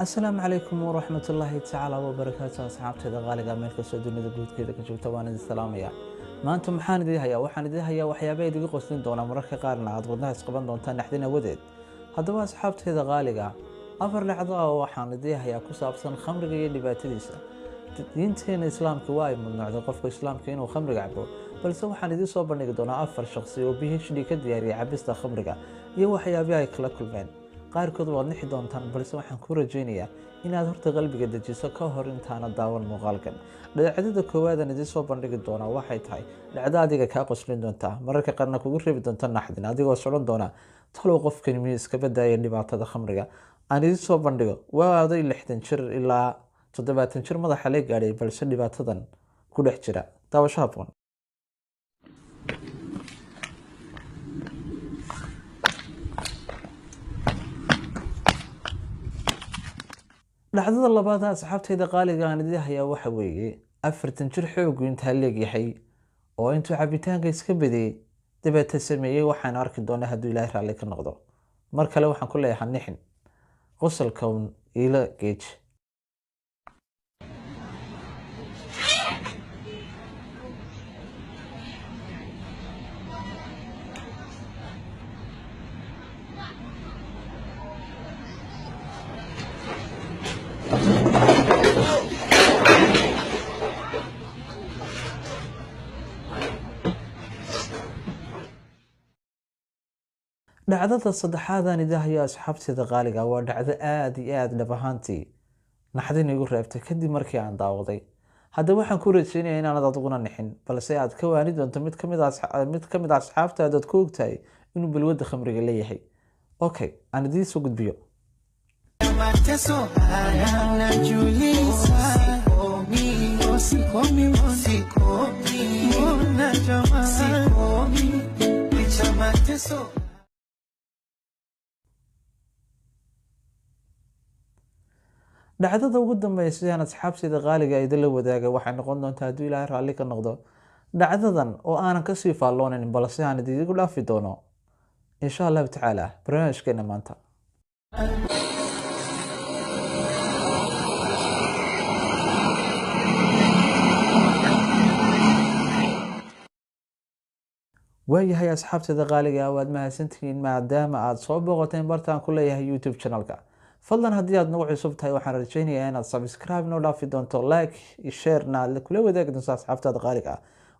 السلام عليكم ورحمة الله تعالى وبركاته أصحابتي غالية مeel kastoo dunida guudkeeda ka joogta waan idin salaamaya maanta maxaan idin hayaa waxyaabo idin qoslin doona mararka qaarna aad wadnaha isqaban doontaan naxdin awadeed haddaba asxaabteeda qaaliga afar dhacdo oo waxaan idin hayaa ku saabsan khamriga iyo dhibaatadiisa diinteena islaamka waa ay mamnuucday qofka islaamka inuu khamriga cabo balse waxaan idin soo bandhigi doonaa afar shakhsi oo PhD ka diyaariyay cabista khamriga iyo waxyaabaha ay kala kulmeen qaarkood waad nixi doontaan balse waxaan ku rajaynayaa inaad horta qalbiga dejiso ka hor intaana daawan muuqaalkan dhacdada koowaad aan idin soo bandhigi doonaa waxay tahay dhacdo adiga kaa qoslin doonta mararka qaarna kugu reebi doonta naxdin adigoo socon doona talow qofkan miyuu iska badaya dhibaatada khamriga aan idin soo bandhigo waa oday 60 jir ilaa 70 jir madaxa la gaadhay balse dhibaatadan ku dhex jira daawasho habboon dhacdada labaad asxaabtayda qaaliga aan idin hayaa waxa weeye 40 jir xoogu inta leegyahay oo intuu cabitaanka iska badiyay dibadda sameeyay waxaan arki doonaa hadduu Ilaahay raalli ka noqdo mar kale waxaan ku leeyahay nixin qosolka ila geej dhacdada saddexaad aan idin hayaa asxaabteeda qaaliga waa dhacdo aad iyo aad dhab ahaantii naxdin igu reebtay kadib markii aan daawaday hadda waxaan ku rajaynayaa inaanad adiguna nixin balse aad ka waani doonto mid ka mid ah asxaabtaada aad ku ogtahay inuu balwadda khamriga leeyahay okay aan idiin soo gudbiyo dhacdada ugu dambeysay aan asxaabteeda qaaliga idin la wadaaga waxay noqon doontaa hadduu Ilaahay raalli ka noqdo dhacdadan oo aanan ka sii faalloonin balse aan idiinku dhaafi doono insha Allah tacaala barnaamijkeena maanta waayahay asxaabteeda qaaliga waad mahadsantihiin maadaama aad soo booqateen bartaan ku leeyahay YouTube channelka fadlan haddii aad nagu cusub tahay waxaan rajaynayaa inaad subscribe noo dhaafi doonto like iyo share na kula wadaagi doonto asxaabtaada qaaliga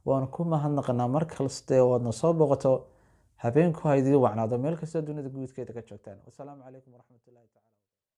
waan ku mahadnaqnaa mar kasta oo aad soo booqato habeenku ha idin wacnaado meel kasta dunida guudkeeda ka joogtaan wassalaamu calaykum waraxmatullaahi tacaala